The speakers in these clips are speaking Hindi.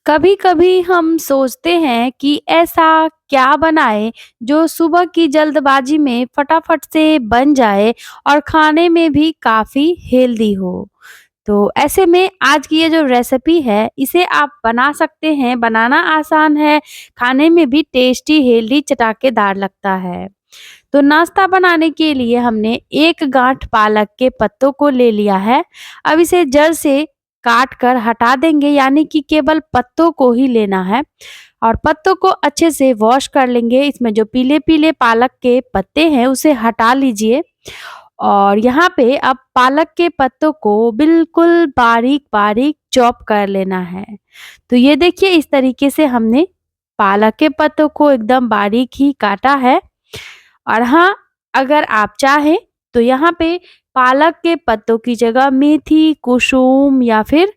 कभी कभी हम सोचते हैं कि ऐसा क्या बनाए जो सुबह की जल्दबाजी में फटाफट से बन जाए और खाने में भी काफी हेल्दी हो। तो ऐसे में आज की ये जो रेसिपी है इसे आप बना सकते हैं, बनाना आसान है, खाने में भी टेस्टी हेल्दी चटाकेदार लगता है। तो नाश्ता बनाने के लिए हमने एक गांठ पालक के पत्तों को ले लिया है। अब इसे जड़ से काट कर हटा देंगे, यानी कि केवल पत्तों को ही लेना है और पत्तों को अच्छे से वॉश कर लेंगे। इसमें जो पीले पीले पालक के पत्ते हैं उसे हटा लीजिए और यहाँ पे अब पालक के पत्तों को बिल्कुल बारीक बारीक चॉप कर लेना है। तो ये देखिए, इस तरीके से हमने पालक के पत्तों को एकदम बारीक ही काटा है। और हाँ, अगर आप चाहें तो यहाँ पे पालक के पत्तों की जगह मेथी, कुसुम या फिर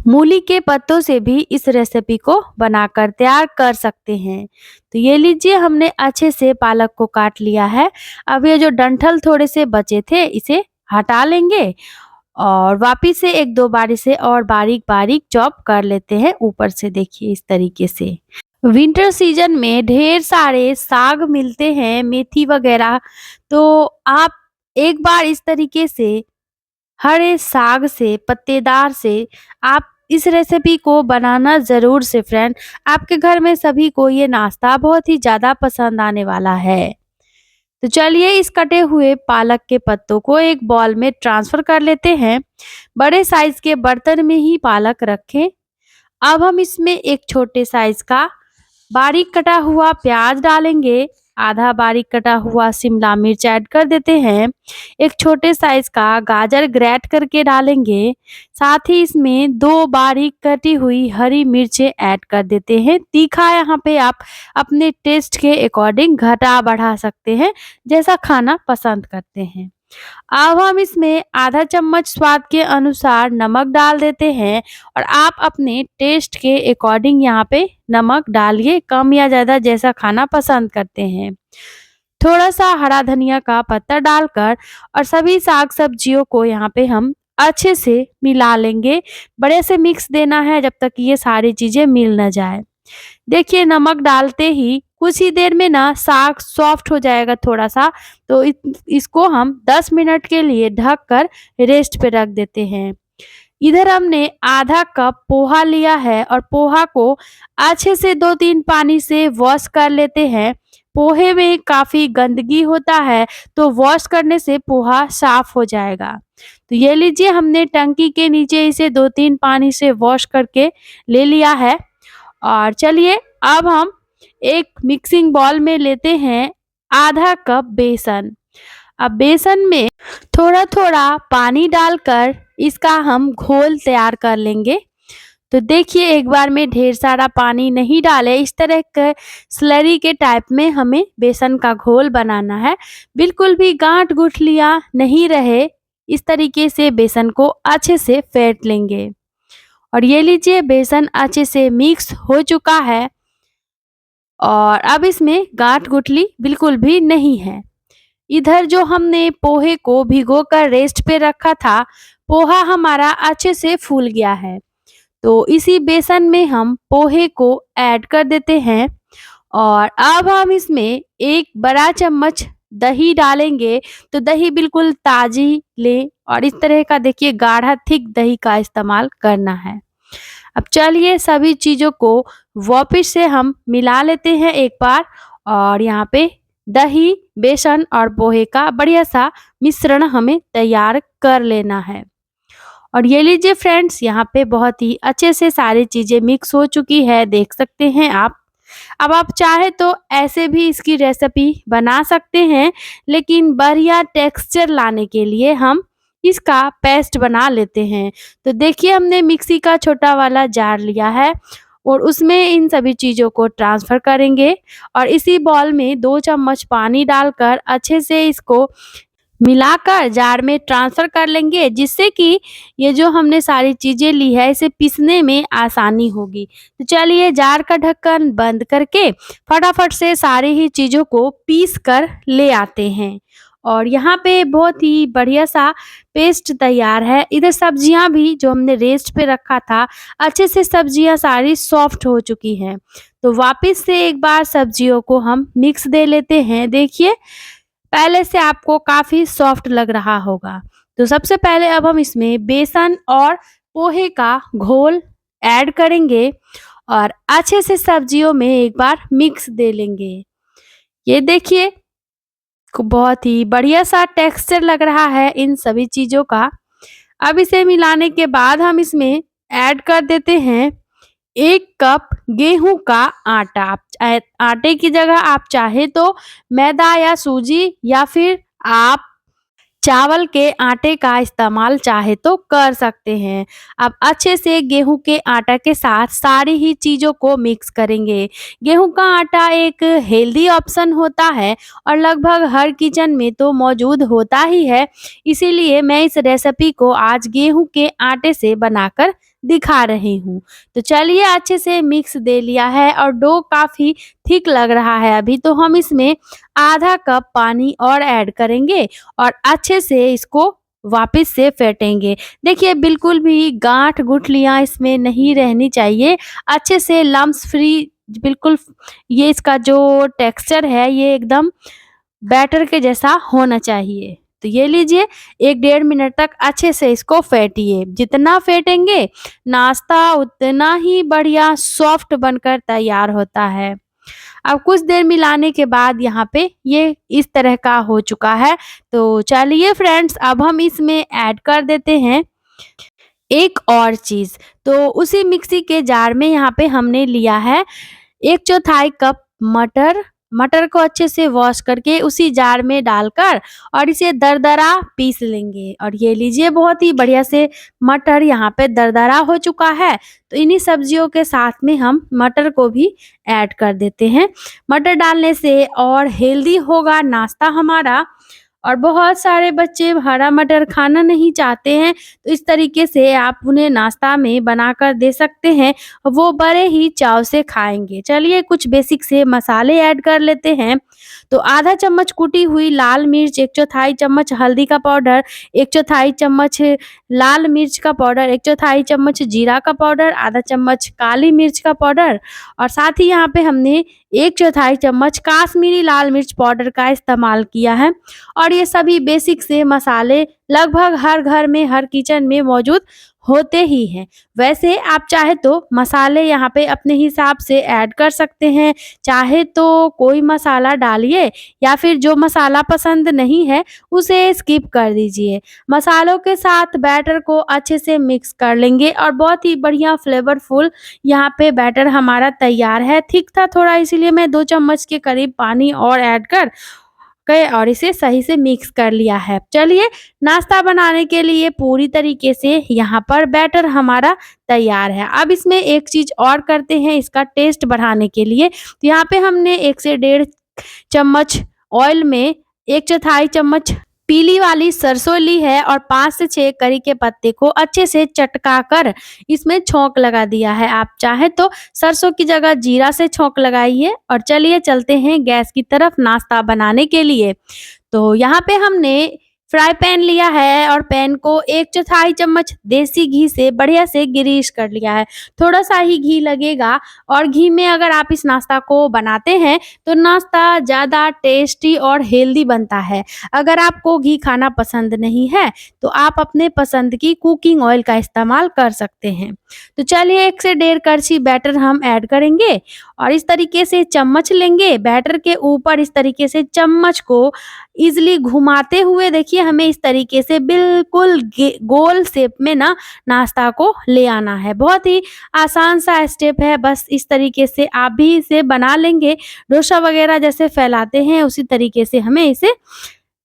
मूली के पत्तों से भी इस रेसिपी को बनाकर तैयार कर सकते हैं। तो ये लीजिए, हमने अच्छे से पालक को काट लिया है। अब ये जो डंठल थोड़े से बचे थे इसे हटा लेंगे और वापिस से एक दो बारी से और बारीक बारीक चॉप कर लेते हैं ऊपर से। देखिए इस तरीके से विंटर सीजन में ढेर सारे साग मिलते हैं, मेथी वगैरह। तो आप एक बार इस तरीके से हरे साग से, पत्तेदार से आप इस रेसिपी को बनाना ज़रूर से फ्रेंड। आपके घर में सभी को ये नाश्ता बहुत ही ज़्यादा पसंद आने वाला है। तो चलिए, इस कटे हुए पालक के पत्तों को एक बॉल में ट्रांसफर कर लेते हैं। बड़े साइज के बर्तन में ही पालक रखें। अब हम इसमें एक छोटे साइज का बारीक कटा हुआ प्याज डालेंगे, आधा बारीक कटा हुआ शिमला मिर्च ऐड कर देते हैं, एक छोटे साइज का गाजर ग्रेट करके डालेंगे, साथ ही इसमें दो बारीक कटी हुई हरी मिर्चें ऐड कर देते हैं। तीखा यहाँ पे आप अपने टेस्ट के अकॉर्डिंग घटा बढ़ा सकते हैं, जैसा खाना पसंद करते हैं। अब हम इसमें आधा चम्मच स्वाद के अनुसार नमक डाल देते हैं और आप अपने टेस्ट के अकॉर्डिंग यहाँ पे नमक डालिए, कम या ज़्यादा जैसा खाना पसंद करते हैं। थोड़ा सा हरा धनिया का पत्ता डालकर और सभी साग सब्जियों को यहाँ पे हम अच्छे से मिला लेंगे। बड़े से मिक्स देना है जब तक ये सारी चीज़ें मिल न जाए। देखिए, नमक डालते ही कुछ ही देर में ना साग सॉफ्ट हो जाएगा थोड़ा सा। तो इसको हम 10 मिनट के लिए ढक कर रेस्ट पे रख देते हैं। इधर हमने आधा कप पोहा लिया है और पोहा को अच्छे से 2-3 पानी से वॉश कर लेते हैं। पोहे में काफ़ी गंदगी होता है, तो वॉश करने से पोहा साफ हो जाएगा। तो ये लीजिए, हमने टंकी के नीचे इसे 2-3 पानी से वॉश करके ले लिया है। और चलिए, अब हम एक मिक्सिंग बाउल में लेते हैं आधा कप बेसन। अब बेसन में थोड़ा थोड़ा पानी डालकर इसका हम घोल तैयार कर लेंगे। तो देखिए, एक बार में ढेर सारा पानी नहीं डालें, इस तरह के स्लरी के टाइप में हमें बेसन का घोल बनाना है। बिल्कुल भी गांठ गुठलियाँ नहीं रहे, इस तरीके से बेसन को अच्छे से फेंट लेंगे। और ये लीजिए, बेसन अच्छे से मिक्स हो चुका है और अब इसमें गांठ गुठली बिल्कुल भी नहीं है। इधर जो हमने पोहे को भिगोकर रेस्ट पे रखा था, पोहा हमारा अच्छे से फूल गया है। तो इसी बेसन में हम पोहे को ऐड कर देते हैं और अब हम इसमें एक बड़ा चम्मच दही डालेंगे। तो दही बिल्कुल ताज़ी लें और इस तरह का देखिए गाढ़ा थिक दही का इस्तेमाल करना है। अब चलिए, सभी चीज़ों को वापस से हम मिला लेते हैं एक बार और यहाँ पे दही, बेसन और पोहे का बढ़िया सा मिश्रण हमें तैयार कर लेना है। और ये लीजिए फ्रेंड्स, यहाँ पे बहुत ही अच्छे से सारी चीज़ें मिक्स हो चुकी है, देख सकते हैं आप। अब आप चाहे तो ऐसे भी इसकी रेसिपी बना सकते हैं, लेकिन बढ़िया टेक्सचर लाने के लिए हम इसका पेस्ट बना लेते हैं। तो देखिए, हमने मिक्सी का छोटा वाला जार लिया है और उसमें इन सभी चीज़ों को ट्रांसफ़र करेंगे और इसी बाउल में 2 चम्मच पानी डालकर अच्छे से इसको मिलाकर जार में ट्रांसफ़र कर लेंगे, जिससे कि ये जो हमने सारी चीज़ें ली है इसे पीसने में आसानी होगी। तो चलिए, जार का ढक्कन बंद करके फटाफट से सारी ही चीज़ों को पीस कर ले आते हैं। और यहाँ पे बहुत ही बढ़िया सा पेस्ट तैयार है। इधर सब्जियाँ भी जो हमने रेस्ट पे रखा था, अच्छे से सब्जियाँ सारी सॉफ्ट हो चुकी हैं। तो वापस से एक बार सब्जियों को हम मिक्स दे लेते हैं। देखिए, पहले से आपको काफ़ी सॉफ्ट लग रहा होगा। तो सबसे पहले अब हम इसमें बेसन और पोहे का घोल ऐड करेंगे और अच्छे से सब्जियों में एक बार मिक्स दे लेंगे। ये देखिए, बहुत ही बढ़िया सा टेक्सचर लग रहा है इन सभी चीज़ों का। अब इसे मिलाने के बाद हम इसमें ऐड कर देते हैं 1 कप गेहूँ का आटा। आप आटे की जगह आप चाहे तो मैदा या सूजी या फिर आप चावल के आटे का इस्तेमाल चाहे तो कर सकते हैं। अब अच्छे से गेहूँ के आटा के साथ सारी ही चीज़ों को मिक्स करेंगे। गेहूँ का आटा एक हेल्दी ऑप्शन होता है और लगभग हर किचन में तो मौजूद होता ही है। इसीलिए मैं इस रेसिपी को आज गेहूँ के आटे से बनाकर दिखा रही हूँ। तो चलिए, अच्छे से मिक्स दे लिया है और डो काफ़ी थिक लग रहा है अभी, तो हम इसमें आधा कप पानी और ऐड करेंगे और अच्छे से इसको वापस से फेंटेंगे। देखिए, बिल्कुल भी गाँठ-गुठलियाँ इसमें नहीं रहनी चाहिए। अच्छे से लम्स फ्री, बिल्कुल ये इसका जो टेक्सचर है ये एकदम बैटर के जैसा होना चाहिए। तो ये लीजिए, 1 डेढ़ मिनट तक अच्छे से इसको फेंटिए। जितना फेंटेंगे नाश्ता उतना ही बढ़िया सॉफ्ट बनकर तैयार होता है। अब कुछ देर मिलाने के बाद यहाँ पे ये इस तरह का हो चुका है। तो चलिए फ्रेंड्स, अब हम इसमें ऐड कर देते हैं एक और चीज़। तो उसी मिक्सी के जार में यहाँ पे हमने लिया है 1/4 कप मटर। मटर को अच्छे से वॉश करके उसी जार में डालकर और इसे दरदरा पीस लेंगे। और ये लीजिए, बहुत ही बढ़िया से मटर यहाँ पे दरदरा हो चुका है। तो इन्हीं सब्जियों के साथ में हम मटर को भी ऐड कर देते हैं। मटर डालने से और हेल्दी होगा नाश्ता हमारा। और बहुत सारे बच्चे हरा मटर खाना नहीं चाहते हैं, तो इस तरीके से आप उन्हें नाश्ता में बनाकर दे सकते हैं, वो बड़े ही चाव से खाएँगे। चलिए, कुछ बेसिक से मसाले ऐड कर लेते हैं। तो आधा चम्मच कुटी हुई लाल मिर्च, 1/4 चम्मच हल्दी का पाउडर, 1/4 चम्मच लाल मिर्च का पाउडर, 1/4 चम्मच जीरा का पाउडर, आधा चम्मच काली मिर्च का पाउडर और साथ ही यहाँ पे हमने 1/4 चम्मच काश्मीरी लाल मिर्च पाउडर का इस्तेमाल किया है। और ये सभी बेसिक से मसाले लगभग हर घर में, हर किचन में मौजूद होते ही हैं। वैसे आप चाहे तो मसाले यहाँ पे अपने हिसाब से ऐड कर सकते हैं, चाहे तो कोई मसाला डालिए या फिर जो मसाला पसंद नहीं है उसे स्किप कर दीजिए। मसालों के साथ बैटर को अच्छे से मिक्स कर लेंगे और बहुत ही बढ़िया फ्लेवरफुल यहाँ पे बैटर हमारा तैयार है। थिक था थोड़ा, इसीलिए मैं 2 चम्मच के करीब पानी और ऐड कर गए और इसे सही से मिक्स कर लिया है। चलिए, नाश्ता बनाने के लिए पूरी तरीके से यहाँ पर बैटर हमारा तैयार है। अब इसमें एक चीज़ और करते हैं इसका टेस्ट बढ़ाने के लिए। तो यहाँ पे हमने 1 से डेढ़ चम्मच ऑयल में 1/4 चम्मच पीली वाली सरसों ली है और 5 से 6 करी के पत्ते को अच्छे से चटका कर इसमें छौंक लगा दिया है। आप चाहे तो सरसों की जगह जीरा से छौंक लगाइए। और चलिए, चलते हैं गैस की तरफ नाश्ता बनाने के लिए। तो यहाँ पे हमने फ्राई पैन लिया है और पैन को 1/4 चम्मच देसी घी से बढ़िया से ग्रीस कर लिया है। थोड़ा-सा ही घी लगेगा और घी में अगर आप इस नाश्ता को बनाते हैं तो नाश्ता ज़्यादा टेस्टी और हेल्दी बनता है। अगर आपको घी खाना पसंद नहीं है तो आप अपने पसंद की कुकिंग ऑयल का इस्तेमाल कर सकते हैं। तो चलिए, 1 से डेढ़ कड़छी बैटर हम ऐड करेंगे और इस तरीके से चम्मच लेंगे, बैटर के ऊपर इस तरीके से चम्मच को ईज़िली घुमाते हुए देखिए हमें इस तरीके से बिल्कुल गोल शेप में ना नाश्ता को ले आना है। बहुत ही आसान सा स्टेप है, बस इस तरीके से आप भी इसे बना लेंगे। डोसा वगैरह जैसे फैलाते हैं उसी तरीके से हमें इसे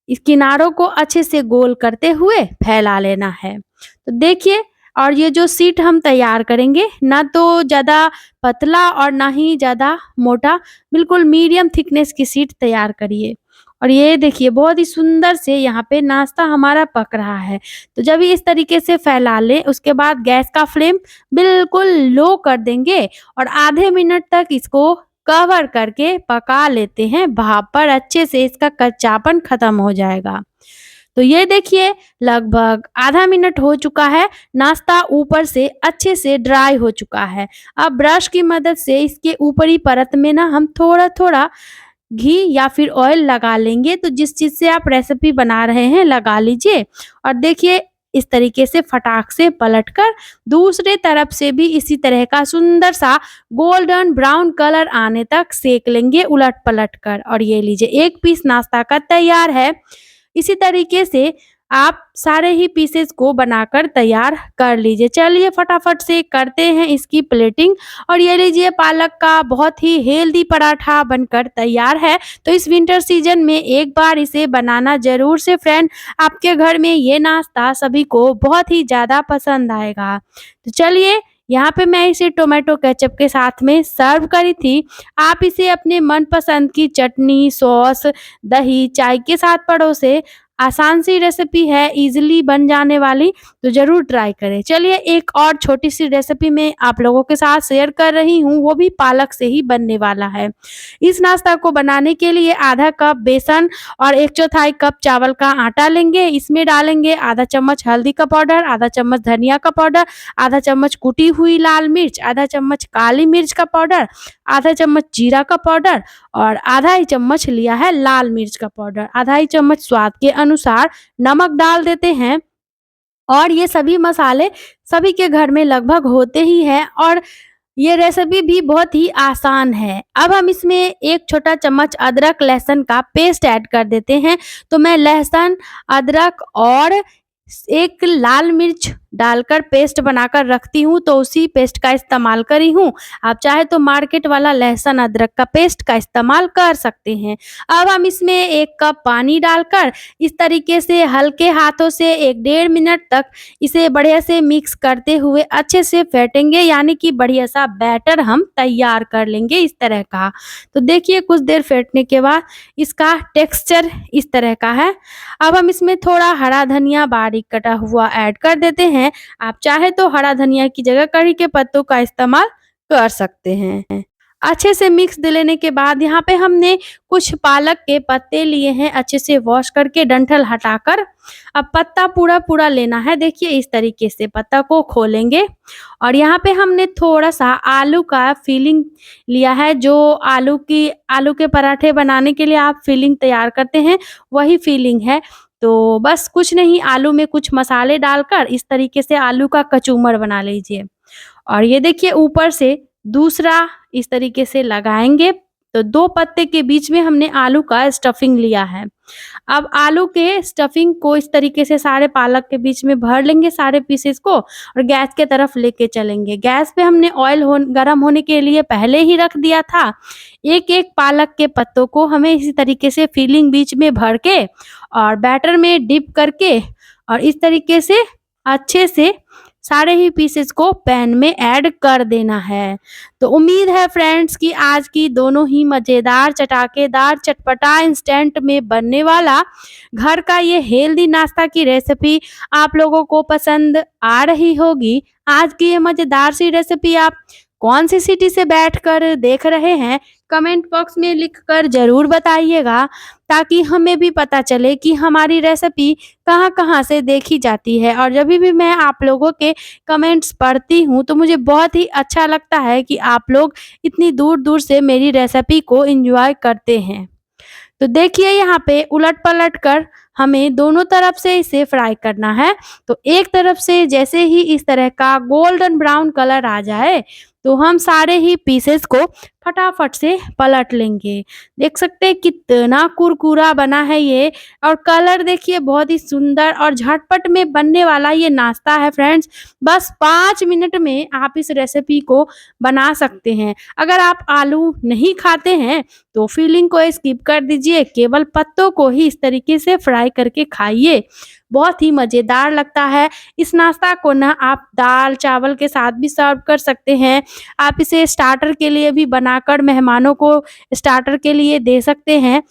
इस किनारों को अच्छे से गोल करते हुए फैला लेना है। तो देखिए, और ये जो शीट हम तैयार करेंगे ना तो ज़्यादा पतला और ना ही ज़्यादा मोटा, बिल्कुल मीडियम थिकनेस की शीट तैयार करिए। और ये देखिए, बहुत ही सुंदर से यहाँ पे नाश्ता हमारा पक रहा है। तो जब ये इस तरीके से फैला लें उसके बाद गैस का फ्लेम बिल्कुल लो कर देंगे और आधे मिनट तक इसको कवर करके पका लेते हैं भाप पर, अच्छे से इसका कच्चापन खत्म हो जाएगा। तो ये देखिए लगभग आधा मिनट हो चुका है, नाश्ता ऊपर से अच्छे से ड्राई हो चुका है। अब ब्रश की मदद से इसके ऊपरी परत में ना हम थोड़ा-थोड़ा घी या फिर ऑयल लगा लेंगे, तो जिस चीज़ से आप रेसिपी बना रहे हैं लगा लीजिए। और देखिए इस तरीके से फटाक से पलटकर दूसरे तरफ से भी इसी तरह का सुंदर सा गोल्डन ब्राउन कलर आने तक सेक लेंगे उलट-पलट कर। और ये लीजिए एक पीस नाश्ता का तैयार है। इसी तरीके से आप सारे ही पीसेस को बनाकर तैयार कर लीजिए। चलिए फटाफट से करते हैं इसकी प्लेटिंग। और ये लीजिए पालक का बहुत ही हेल्दी पराठा बनकर तैयार है। तो इस विंटर सीजन में एक बार इसे बनाना ज़रूर से फ्रेंड, आपके घर में ये नाश्ता सभी को बहुत ही ज़्यादा पसंद आएगा। तो चलिए यहाँ पे मैं इसे टोमेटो केचप के साथ में सर्व करी थी। आप इसे अपने मनपसंद की चटनी, सॉस, दही, चाय के साथ परोसे। आसान सी रेसिपी है, इज़िली बन जाने वाली, तो ज़रूर ट्राई करें। चलिए एक और छोटी-सी रेसिपी मैं आप लोगों के साथ शेयर कर रही हूँ, वो भी पालक से ही बनने वाला है। इस नाश्ता को बनाने के लिए आधा कप बेसन और 1/4 कप चावल का आटा लेंगे। इसमें डालेंगे आधा चम्मच हल्दी का पाउडर, आधा चम्मच धनिया का पाउडर, आधा चम्मच कुटी हुई लाल मिर्च, आधा चम्मच काली मिर्च का पाउडर, आधा चम्मच जीरा का पाउडर और आधा ही चम्मच लिया है लाल मिर्च का पाउडर। आधा ही चम्मच स्वाद के अनुसार नमक डाल देते हैं। और ये सभी मसाले सभी के घर में लगभग होते ही हैं और ये रेसिपी भी बहुत ही आसान है। अब हम इसमें 1 छोटा चम्मच अदरक लहसुन का पेस्ट ऐड कर देते हैं। तो मैं लहसुन, अदरक और 1 लाल मिर्च डालकर पेस्ट बनाकर रखती हूँ, तो उसी पेस्ट का इस्तेमाल करी हूँ। आप चाहे तो मार्केट वाला लहसुन अदरक का पेस्ट का इस्तेमाल कर सकते हैं। अब हम इसमें 1 कप पानी डालकर इस तरीके से हल्के हाथों से 1 डेढ़ मिनट तक इसे बढ़िया से मिक्स करते हुए अच्छे से फेंटेंगे, यानी कि बढ़िया सा बैटर हम तैयार कर लेंगे इस तरह का। तो देखिए कुछ देर फेंटने के बाद इसका टेक्सचर इस तरह का है। अब हम इसमें थोड़ा हरा धनिया बारीक कटा हुआ ऐड कर देते हैं। आप चाहे तो हरा धनिया की जगह कढ़ी के पत्तों का इस्तेमाल कर सकते हैं। अच्छे से मिक्स दे लेने के बाद यहाँ पे हमने कुछ पालक के पत्ते लिए हैं, अच्छे से वॉश करके डंठल हटाकर। अब पत्ता पूरा-पूरा लेना है। देखिए इस तरीके से पत्ता को खोलेंगे और यहाँ पे हमने थोड़ा-सा आलू का फिलिंग लिया है, जो आलू के पराठे बनाने के लिए आप फिलिंग तैयार करते हैं, वही फिलिंग है। तो बस कुछ नहीं, आलू में कुछ मसाले डालकर इस तरीके से आलू का कचूमर बना लीजिए। और ये देखिए ऊपर से दूसरा इस तरीके से लगाएँगे, तो 2 पत्ते के बीच में हमने आलू का स्टफिंग लिया है। अब आलू के स्टफिंग को इस तरीके से सारे पालक के बीच में भर लेंगे सारे पीसेस को और गैस के तरफ लेके चलेंगे। गैस पे हमने ऑयल गरम होने के लिए पहले ही रख दिया था। एक-एक पालक के पत्तों को हमें इसी तरीके से फिलिंग बीच में भर के और बैटर में डिप करके और इस तरीके से अच्छे से सारे ही पीसेस को पैन में ऐड कर देना है। तो उम्मीद है फ्रेंड्स कि आज की दोनों ही मज़ेदार, चटाकेदार, चटपटा, इंस्टेंट में बनने वाला घर का ये हेल्दी नाश्ता की रेसिपी आप लोगों को पसंद आ रही होगी। आज की ये मज़ेदार सी रेसिपी आप कौन-सी सिटी से बैठकर देख रहे हैं, कमेंट बॉक्स में लिखकर ज़रूर बताइएगा, ताकि हमें भी पता चले कि हमारी रेसिपी कहाँ-कहाँ से देखी जाती है। और जभी भी मैं आप लोगों के कमेंट्स पढ़ती हूँ, तो मुझे बहुत ही अच्छा लगता है कि आप लोग इतनी दूर-दूर से मेरी रेसिपी को एन्जॉय करते हैं। तो देखिए यहाँ पे उलट-पलट कर हमें दोनों तरफ से इसे फ्राई करना है। तो एक तरफ से जैसे ही इस तरह का गोल्डन ब्राउन कलर आ जाए, तो हम सारे ही पीसेस को फटाफट से पलट लेंगे। देख सकते हैं कितना कुरकुरा बना है ये और कलर देखिए बहुत ही सुंदर और झटपट में बनने वाला ये नाश्ता है फ्रेंड्स। बस 5 मिनट में आप इस रेसिपी को बना सकते हैं। अगर आप आलू नहीं खाते हैं, तो फिलिंग को स्किप कर दीजिए, केवल पत्तों को ही इस तरीके से फ्राई करके खाइए। बहुत ही मज़ेदार लगता है। इस नाश्ता को ना आप दाल, चावल के साथ भी सर्व कर सकते हैं। आप इसे स्टार्टर के लिए भी बनाकर मेहमानों को स्टार्टर के लिए दे सकते हैं।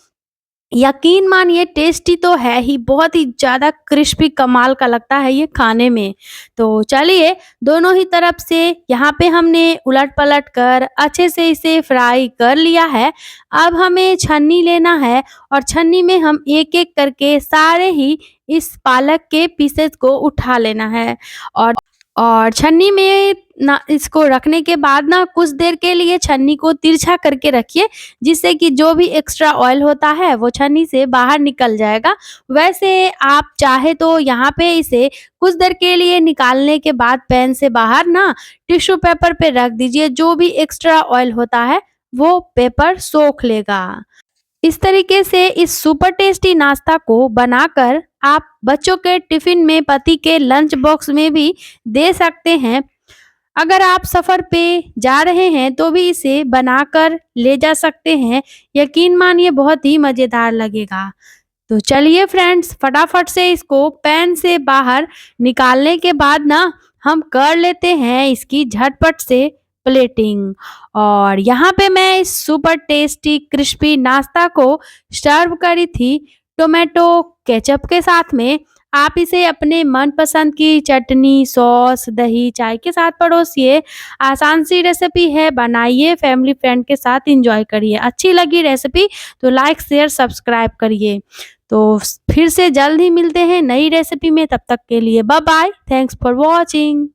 यकीन मानिए टेस्टी तो है ही, बहुत ही ज़्यादा क्रिस्पी कमाल का लगता है ये खाने में। तो चलिए दोनों ही तरफ से यहाँ पे हमने उलट-पलट कर अच्छे से इसे फ्राई कर लिया है। अब हमें छन्नी लेना है और छन्नी में हम एक-एक करके सारे ही इस पालक के पीसेस को उठा लेना है। और छन्नी में ना इसको रखने के बाद ना कुछ देर के लिए छन्नी को तिरछा करके रखिए, जिससे कि जो भी एक्स्ट्रा ऑयल होता है वो छन्नी से बाहर निकल जाएगा। वैसे आप चाहे तो यहाँ पे इसे कुछ देर के लिए निकालने के बाद पैन से बाहर ना टिश्यू पेपर पे रख दीजिए, जो भी एक्स्ट्रा ऑयल होता है वो पेपर सोख लेगा। इस तरीके से इस सुपर टेस्टी नाश्ता को बनाकर आप बच्चों के टिफ़िन में, पति के लंच बॉक्स में भी दे सकते हैं। अगर आप सफ़र पे जा रहे हैं तो भी इसे बनाकर ले जा सकते हैं। यकीन मानिए बहुत ही मज़ेदार लगेगा। तो चलिए फ्रेंड्स फटाफट से इसको पैन से बाहर निकालने के बाद ना हम कर लेते हैं इसकी झटपट से प्लेटिंग। और यहाँ पे मैं इस सुपर टेस्टी क्रिस्पी नाश्ता को सर्व करी थी टोमेटो केचप के साथ में। आप इसे अपने मनपसंद की चटनी, सॉस, दही, चाय के साथ परोसिए। आसान सी रेसिपी है, बनाइए, फैमिली फ्रेंड के साथ एंजॉय करिए। अच्छी लगी रेसिपी तो लाइक, शेयर, सब्सक्राइब करिए। तो फिर से जल्द ही मिलते हैं नई रेसिपी में, तब तक के लिए bye bye. Thanks for watching.